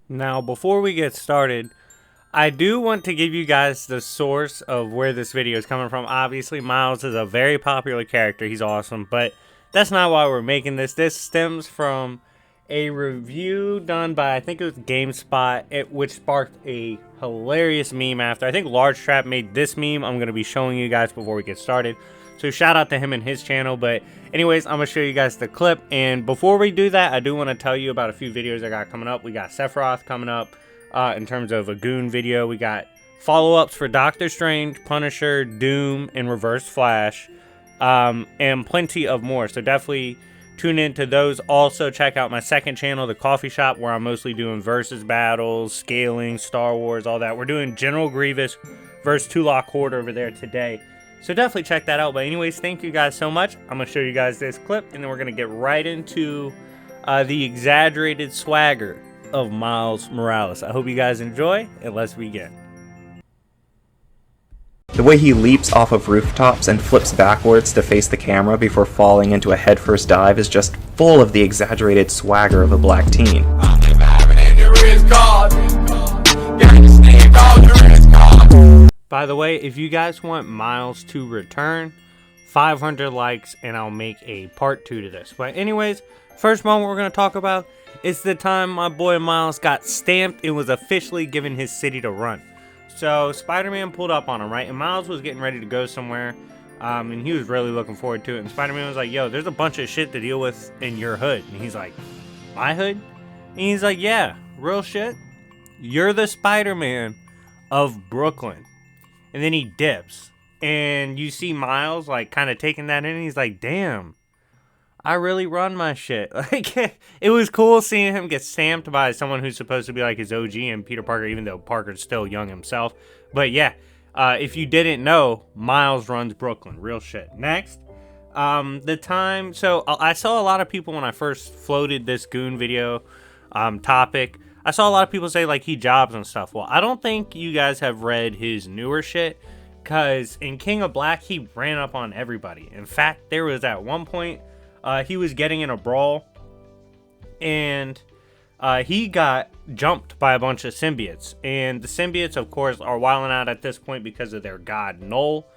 Now, before we get started, I do want to give you guys the source of where this video is coming from. Obviously, Miles is a very popular character. He's awesome, but that's not why we're making this. This stems from a review done by, I think it was GameSpot, which sparked a hilarious meme after. I think Large Trap made this meme I'm going to be showing you guys before we get started. So shout out to him and his channel. But anyways, I'm going to show you guys the clip. And before we do that, I do want to tell you about a few videos I got coming up. We got Sephiroth coming up in terms of a Goon video. We got follow-ups for Doctor Strange, Punisher, Doom, and Reverse Flash. And plenty of more. So definitely tune into those. Also, check out my second channel, The Coffee Shop, where I'm mostly doing versus battles, scaling, Star Wars, all that. We're doing General Grievous versus Tulok Horde over there today. So definitely check that out. But anyways, thank you guys so much. I'm going to show you guys this clip, and then we're going to get right into the exaggerated swagger of Miles Morales. I hope you guys enjoy, and let's begin. The way he leaps off of rooftops and flips backwards to face the camera before falling into a headfirst dive is just full of the exaggerated swagger of a black teen. By the way, if you guys want Miles to return, 500 likes and I'll make a part 2 to this. But anyways, first moment we're going to talk about is the time my boy Miles got stamped and was officially given his city to run. So Spider-Man pulled up on him, right? And Miles was getting ready to go somewhere, and he was really looking forward to it. And Spider-Man was like, yo, there's a bunch of shit to deal with in your hood. And he's like, my hood? And he's like, yeah, real shit. You're the Spider-Man of Brooklyn. And then he dips. And you see Miles, like, kind of taking that in. And he's like, damn, I really run my shit. Like, it was cool seeing him get stamped by someone who's supposed to be like his OG and Peter Parker, even though Parker's still young himself. But yeah, if you didn't know, Miles runs Brooklyn. Real shit. Next, the time. So I saw a lot of people when I first floated this Goon video topic. I saw a lot of people say like he jobs and stuff. Well, I don't think you guys have read his newer shit, because in King of Black, he ran up on everybody. In fact, there was at one point, he was getting in a brawl, and he got jumped by a bunch of symbiotes. And the symbiotes, of course, are wilding out at this point because of their god, Null.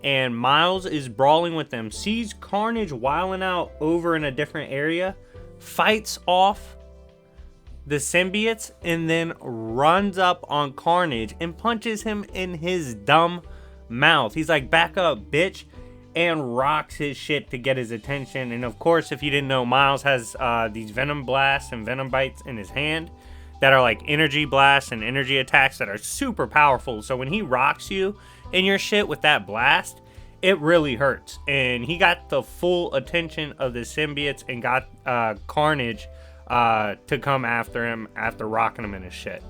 And Miles is brawling with them, sees Carnage wilding out over in a different area, fights off the symbiotes, and then runs up on Carnage and punches him in his dumb mouth. He's like, back up, bitch, and rocks his shit to get his attention. And of course, if you didn't know, Miles has these Venom blasts and Venom bites in his hand that are like energy blasts and energy attacks that are super powerful. So when he rocks you in your shit with that blast, it really hurts. And he got the full attention of the symbiotes and got Carnage to come after him after rocking him in his shit.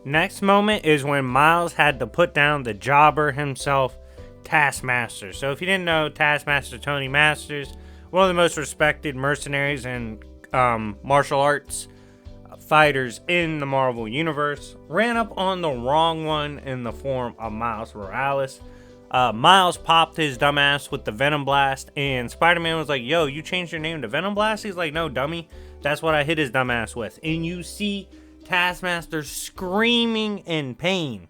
Next moment is when Miles had to put down the jobber himself, Taskmaster. So if you didn't know, Taskmaster Tony Masters, one of the most respected mercenaries and martial arts fighters in the Marvel Universe, ran up on the wrong one in the form of Miles Morales. Miles popped his dumbass with the Venom Blast, and Spider-Man was like, yo, you changed your name to Venom Blast? He's like, no, dummy, that's what I hit his dumbass with. And you see Taskmaster screaming in pain,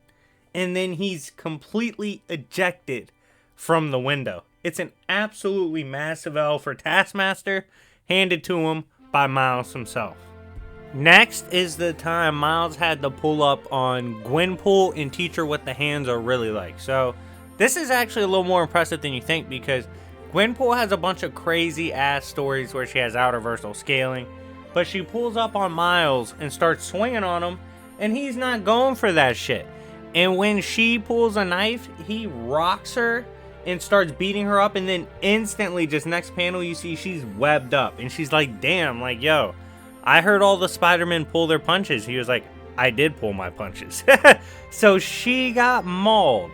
and then he's completely ejected from the window. It's an absolutely massive L for Taskmaster, handed to him by Miles himself. Next is the time Miles had to pull up on Gwenpool and teach her what the hands are really like. So this is actually a little more impressive than you think, because Gwenpool has a bunch of crazy ass stories where she has outer scaling, but she pulls up on Miles and starts swinging on him, and he's not going for that shit. And when she pulls a knife, he rocks her and starts beating her up, and then instantly, just next panel, you see she's webbed up, and she's like, damn, like, yo, I heard all the Spider-Men pull their punches. He was like, I did pull my punches. So she got mauled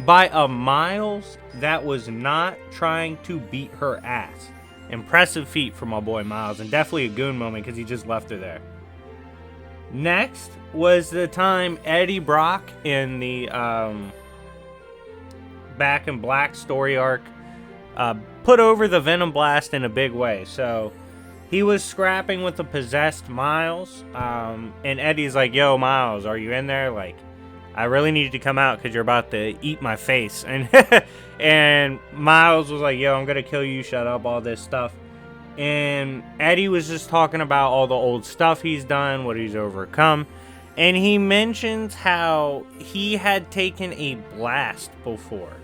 by a Miles that was not trying to beat her ass. Impressive feat for my boy Miles, and definitely a Goon moment because he just left her there. Next was the time Eddie Brock in the Back in Black story arc put over the Venom Blast in a big way. So he was scrapping with the possessed Miles, and Eddie's like, yo, Miles, are you in there? Like, I really need you to come out because you're about to eat my face. And and Miles was like, yo, I'm going to kill you, shut up, all this stuff. And Eddie was just talking about all the old stuff he's done, what he's overcome. And he mentions how he had taken a blast before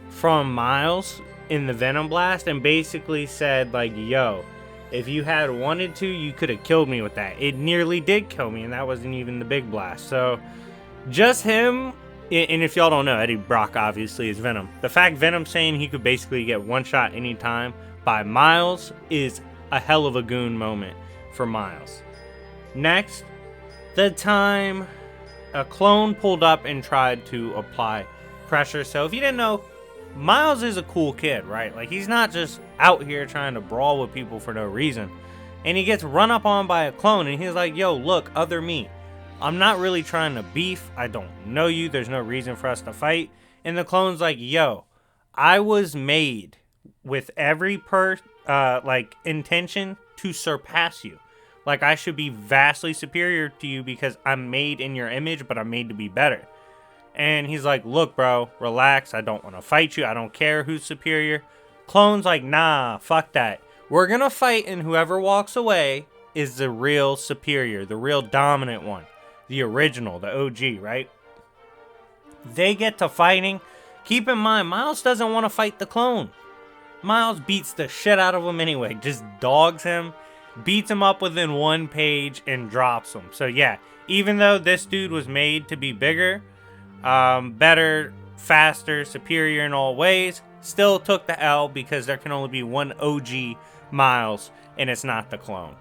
from Miles in the Venom Blast and basically said, like, yo, if you had wanted to, you could have killed me with that. It nearly did kill me, and that wasn't even the big blast. So just him, and if y'all don't know, Eddie Brock obviously is Venom. The fact Venom saying he could basically get one shot anytime by Miles is a hell of a Goon moment for Miles. Next, the time a clone pulled up and tried to apply pressure. So if you didn't know, Miles is a cool kid, right? Like, he's not just out here trying to brawl with people for no reason. And he gets run up on by a clone, and he's like, yo, look, other me. I'm not really trying to beef. I don't know you. There's no reason for us to fight. And the clone's like, yo, I was made with every intention to surpass you. Like, I should be vastly superior to you because I'm made in your image, but I'm made to be better. And he's like, look, bro, relax. I don't want to fight you. I don't care who's superior. Clone's like, nah, fuck that. We're going to fight, and whoever walks away is the real superior, the real dominant one, the original, the OG, right? They get to fighting. Keep in mind, Miles doesn't want to fight the clone. Miles beats the shit out of him anyway. Just dogs him, beats him up within one page, and drops him. So yeah, even though this dude was made to be bigger, better, faster, superior in all ways, still took the L because there can only be one OG Miles, and it's not the clone.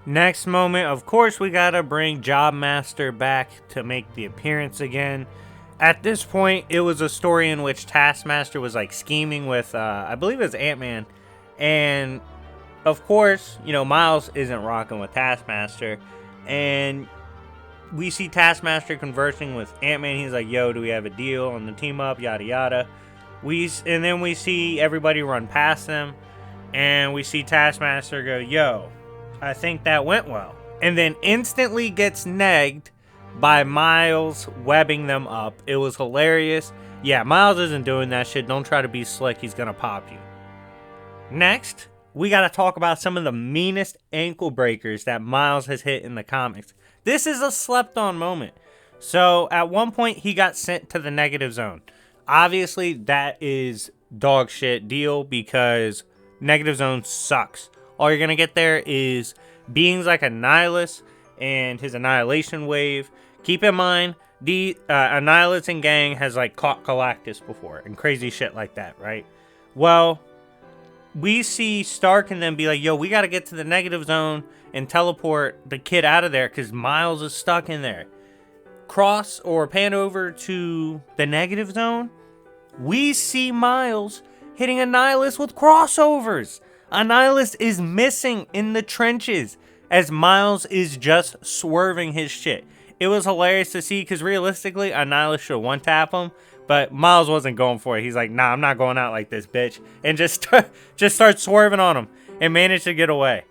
Next moment, of course, we gotta bring Jobmaster back to make the appearance again. At this point, it was a story in which Taskmaster was like scheming with, I believe it was Ant-Man. And of course, you know, Miles isn't rocking with Taskmaster. And we see Taskmaster conversing with Ant-Man. He's like, yo, do we have a deal on the team up? Yada, yada. And then we see everybody run past them. And we see Taskmaster go, yo, I think that went well. And then instantly gets negged by Miles webbing them up. It was hilarious. Yeah, Miles isn't doing that shit. Don't try to be slick. He's gonna pop you. Next, we gotta talk about some of the meanest ankle breakers that Miles has hit in the comics. This is a slept-on moment. So, at one point, he got sent to the negative zone. Obviously, that is dog shit deal because negative zone sucks. All you're gonna get there is beings like Annihilus and his Annihilation Wave. Keep in mind, the Annihilus and gang has like caught Galactus before and crazy shit like that, right? Well, we see Stark and them be like, yo, we gotta get to the negative zone and teleport the kid out of there because Miles is stuck in there. Cross or pan over to the negative zone. We see Miles hitting Annihilus with crossovers. Annihilus is missing in the trenches as Miles is just swerving his shit. It was hilarious to see because realistically, Annihilus should one-tap him, but Miles wasn't going for it. He's like, nah, I'm not going out like this, bitch. And just starts swerving on him and managed to get away.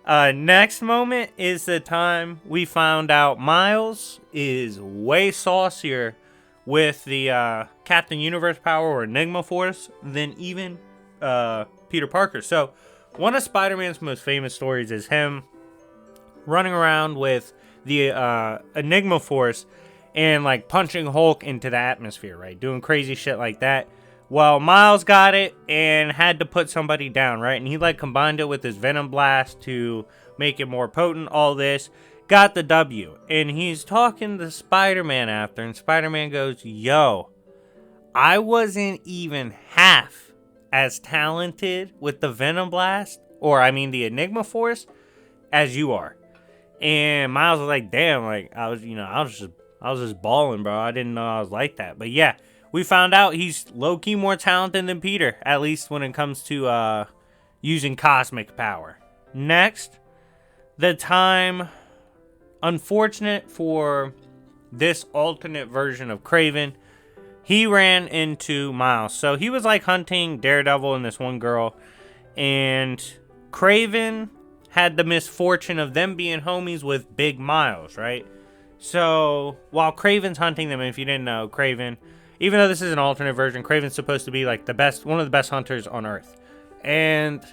Next moment is the time we found out Miles is way saucier with the Captain Universe power or Enigma Force than even Peter Parker. So one of Spider-Man's most famous stories is him running around with the Enigma Force and like punching Hulk into the atmosphere, right? Doing crazy shit like that. Well, Miles got it and had to put somebody down, right? And he like combined it with his Venom Blast to make it more potent, all this. Got the W. And he's talking to Spider-Man after, and Spider-Man goes, yo, I wasn't even half as talented with the Venom Blast, or I mean the Enigma Force, as you are. And Miles was like, damn, like I was just balling, bro. I didn't know I was like that. But yeah, we found out he's low-key more talented than Peter, at least when it comes to using cosmic power. Next, the time unfortunate for this alternate version of Kraven, he ran into Miles. So he was like hunting Daredevil and this one girl, and Kraven had the misfortune of them being homies with Big Miles, right? So while Kraven's hunting them, and if you didn't know, Kraven, even though this is an alternate version, Kraven's supposed to be like the best, one of the best hunters on Earth. And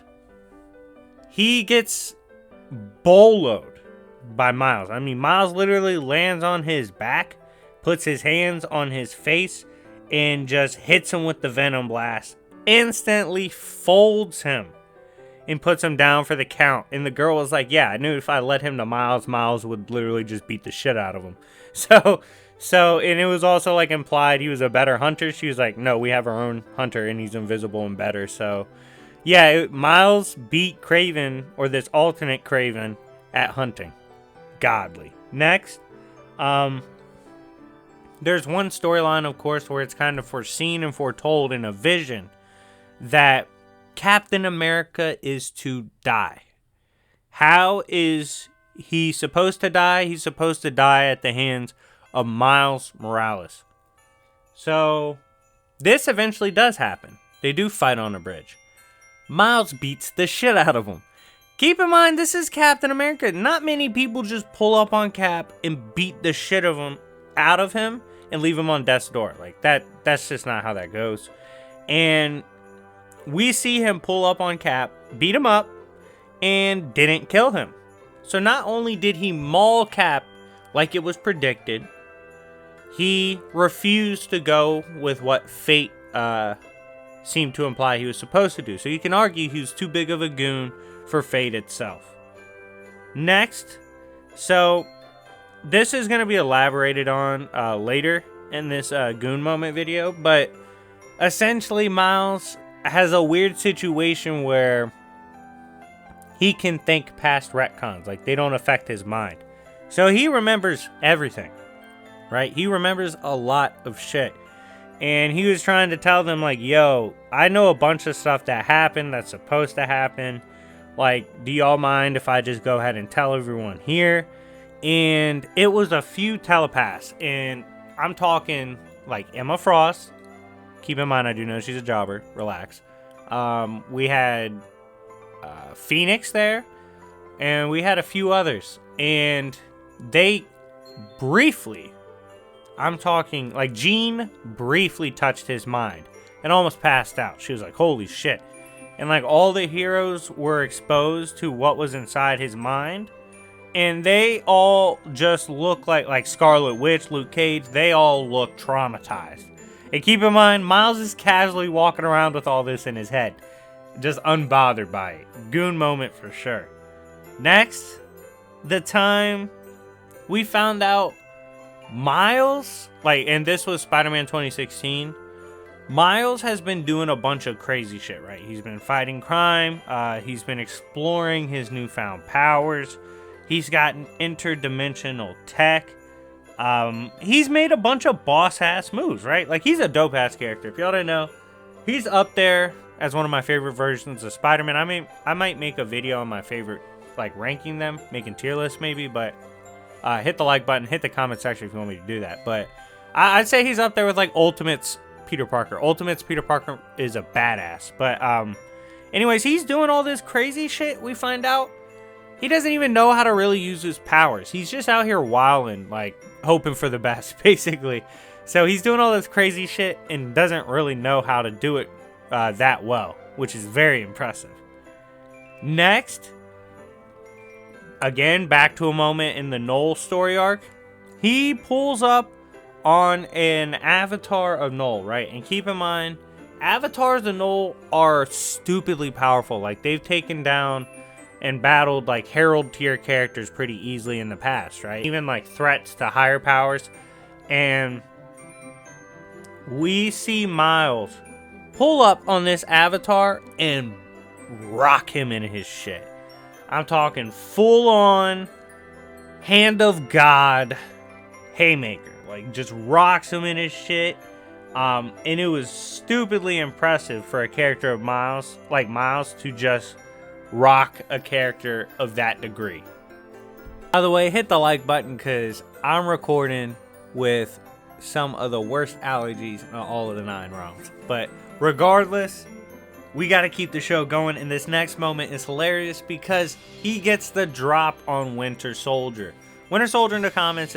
he gets boloed by Miles. I mean, Miles literally lands on his back, puts his hands on his face, and just hits him with the Venom blast. Instantly folds him and puts him down for the count. And the girl was like, yeah, I knew if I led him to Miles, Miles would literally just beat the shit out of him. So, and it was also like implied he was a better hunter. She was like, no, we have our own hunter and he's invisible and better. So, yeah, Miles beat Kraven, or this alternate Kraven, at hunting. Godly. Next, there's one storyline, of course, where it's kind of foreseen and foretold in a vision that Captain America is to die. How is he supposed to die? He's supposed to die at the hands of Miles Morales. So, this eventually does happen. They do fight on a bridge. Miles beats the shit out of him. Keep in mind, this is Captain America. Not many people just pull up on Cap and beat the shit out of him and leave him on death's door. Like, that's just not how that goes. And we see him pull up on Cap, beat him up, and didn't kill him. So not only did he maul Cap like it was predicted, he refused to go with what fate seemed to imply he was supposed to do. So you can argue he was too big of a goon for fate itself. Next, so this is going to be elaborated on later in this Goon moment video, but essentially Miles has a weird situation where he can think past retcons, like they don't affect his mind. So he remembers everything, right? He remembers a lot of shit. And he was trying to tell them, like, yo, I know a bunch of stuff that happened that's supposed to happen. Like, do y'all mind if I just go ahead and tell everyone here? And it was a few telepaths. And I'm talking, like, Emma Frost. Keep in mind, I do know she's a jobber. Relax. We had Phoenix there. And we had a few others. And they briefly, I'm talking, like, Jean briefly touched his mind and almost passed out. She was like, holy shit. And, like, all the heroes were exposed to what was inside his mind. And they all just look like Scarlet Witch, Luke Cage, they all look traumatized. And keep in mind, Miles is casually walking around with all this in his head. Just unbothered by it. Goon moment for sure. Next, the time we found out Miles, and this was Spider-Man 2016, Miles has been doing a bunch of crazy shit, right? He's been fighting crime, he's been exploring his newfound powers, he's gotten interdimensional tech, he's made a bunch of boss-ass moves, right? Like, he's a dope-ass character. If y'all didn't know, he's up there as one of my favorite versions of Spider-Man. I might make a video on my favorite, ranking them, making tier lists maybe, but hit the like button, hit the comment section if you want me to do that. But I'd say he's up there with Ultimate's Peter Parker. Ultimate's Peter Parker is a badass. But anyways, he's doing all this crazy shit. We find out he doesn't even know how to really use his powers. He's just out here wilding, hoping for the best, basically. So he's doing all this crazy shit and doesn't really know how to do it that well, which is very impressive. Next, again, back to a moment in the Null story arc. He pulls up on an avatar of Null, right? And keep in mind, avatars of Null are stupidly powerful. They've taken down and battled, Herald tier characters pretty easily in the past, right? Even, threats to higher powers. And we see Miles pull up on this avatar and rock him in his shit. I'm talking full-on hand of God haymaker. Just rocks him in his shit. And it was stupidly impressive for a character of Miles, Miles, to just rock a character of that degree. By the way, hit the like button because I'm recording with some of the worst allergies in all of the 9 realms. But regardless, we got to keep the show going. And this next moment is hilarious because he gets the drop on Winter Soldier. Winter Soldier in the comics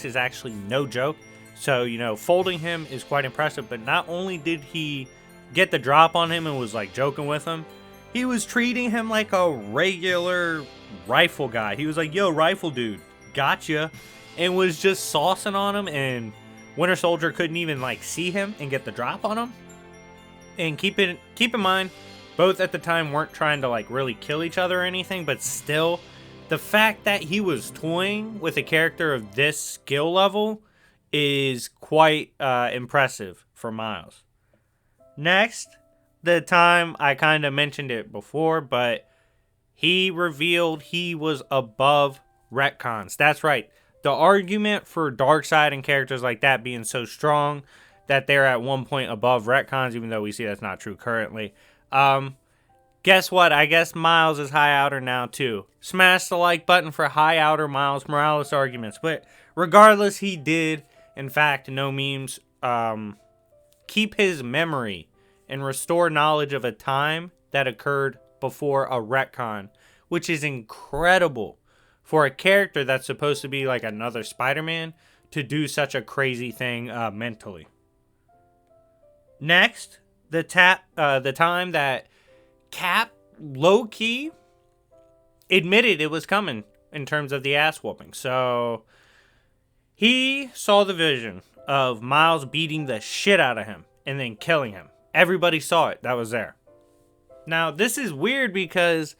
is actually no joke. So, folding him is quite impressive. But not only did he get the drop on him and was like joking with him, he was treating him like a regular rifle guy. He was like, yo, rifle dude, gotcha. And was just saucing on him. And Winter Soldier couldn't even like see him and get the drop on him. And keep in mind, both at the time weren't trying to like really kill each other or anything. But still, the fact that he was toying with a character of this skill level is quite impressive for Miles. Next, the time I kind of mentioned it before, but he revealed he was above retcons. That's right. The argument for Darkseid and characters like that being so strong that they're at one point above retcons, even though we see that's not true currently. Guess what? I guess Miles is high outer now too. Smash the like button for high outer Miles Morales arguments. But regardless, he did, in fact, no memes, keep his memory and restore knowledge of a time that occurred before a retcon, which is incredible for a character that's supposed to be like another Spider-Man to do such a crazy thing mentally. Next, the time that Cap low-key admitted it was coming in terms of the ass whooping. So he saw the vision of Miles beating the shit out of him and then killing him. Everybody saw it that was there. Now, this is weird because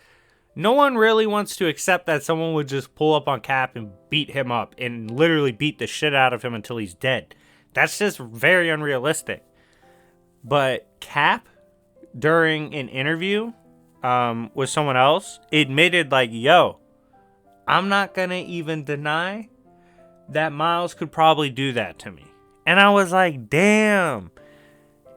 no one really wants to accept that someone would just pull up on Cap and beat him up and literally beat the shit out of him until he's dead. That's just very unrealistic. But Cap, during an interview with someone else, admitted like, yo, I'm not going to even deny that Miles could probably do that to me. And I was like, damn.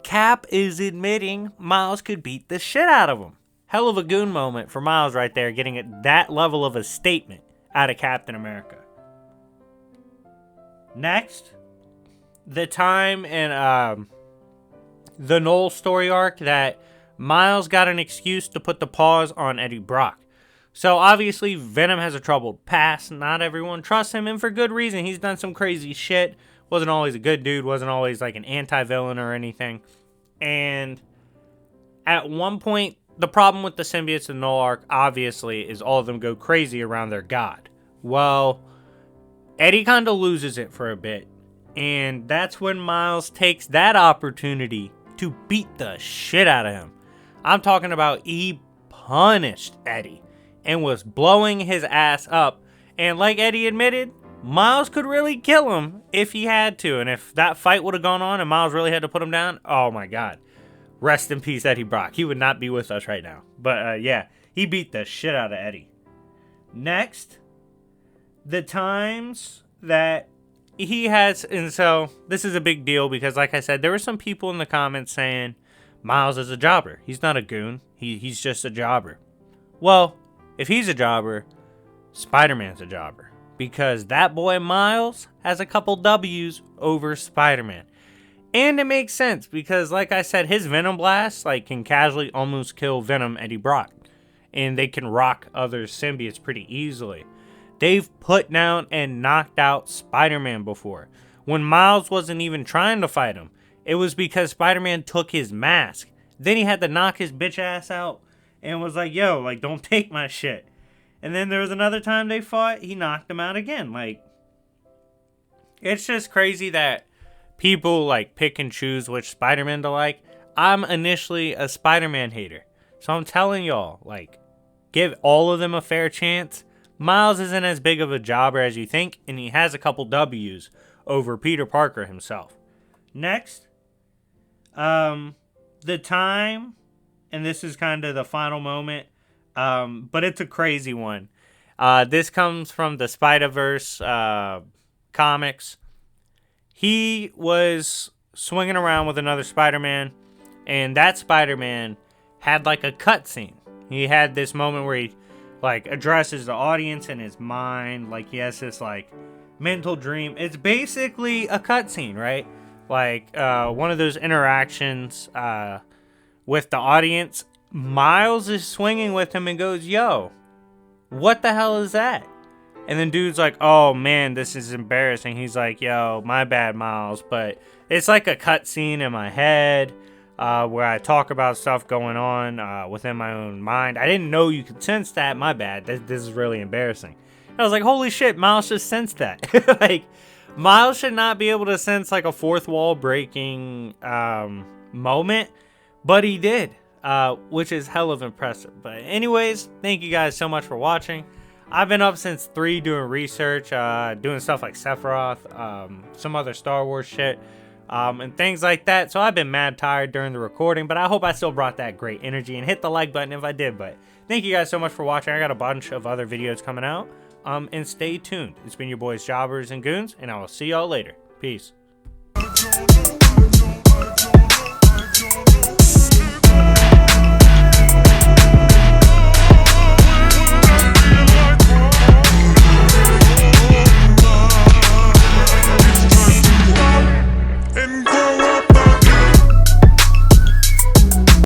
Cap is admitting Miles could beat the shit out of him. Hell of a Goon moment for Miles right there, getting at that level of a statement out of Captain America. Next, the time in the Knoll story arc that Miles got an excuse to put the pause on Eddie Brock. So obviously Venom has a troubled past. Not everyone trusts him, and for good reason. He's done some crazy shit. Wasn't always a good dude. Wasn't always like an anti-villain or anything. And at one point, the problem with the symbiotes in the Knoll arc, obviously, is all of them go crazy around their god. Well, Eddie kind of loses it for a bit. And that's when Miles takes that opportunity to beat the shit out of him. I'm talking about he punished Eddie and was blowing his ass up. And like Eddie admitted, Miles could really kill him if he had to. And if that fight would have gone on and Miles really had to put him down, oh my god. Rest in peace, Eddie Brock. He would not be with us right now. But yeah, he beat the shit out of Eddie. Next, the times that he has, and so this is a big deal because like I said, there were some people in the comments saying Miles is a jobber. He's not a goon. He's just a jobber. Well, if he's a jobber, Spider-Man's a jobber. Because that boy Miles has a couple W's over Spider-Man. And it makes sense because, like I said, his Venom Blast can casually almost kill Venom Eddie Brock. And they can rock other symbiotes pretty easily. They've put down and knocked out Spider-Man before. When Miles wasn't even trying to fight him, it was because Spider-Man took his mask. Then he had to knock his bitch ass out and was like, yo, don't take my shit. And then there was another time they fought, he knocked him out again. It's just crazy that people pick and choose which Spider-Man to like. I'm initially a Spider-Man hater. So I'm telling y'all, give all of them a fair chance. Miles isn't as big of a jobber as you think, and he has a couple W's over Peter Parker himself. Next, the time, and this is kind of the final moment, but it's a crazy one. This comes from the Spider-Verse comics. He was swinging around with another Spider-Man, and that Spider-Man had a cutscene. He had this moment where he like addresses the audience in his mind. Like he has this like mental dream. It's basically a cutscene, right? Like one of those interactions with the audience. Miles is swinging with him and goes, "Yo, what the hell is that?" And then dude's like, "Oh man, this is embarrassing." He's like, "Yo, my bad, Miles." But it's like a cutscene in my head where I talk about stuff going on within my own mind. I didn't know you could sense that. My bad. This is really embarrassing. And I was like, holy shit, Miles just sensed that. Like, Miles should not be able to sense like a fourth wall breaking moment, but he did, which is hell of impressive. But anyways, thank you guys so much for watching. I've been up since 3 doing research, doing stuff like Sephiroth, some other Star Wars shit, and things like that. So I've been mad tired during the recording, but I hope I still brought that great energy, and hit the like button if I did. But thank you guys so much for watching. I got a bunch of other videos coming out, and stay tuned. It's been your boys Jobbers and Goons, and I will see y'all later. Peace.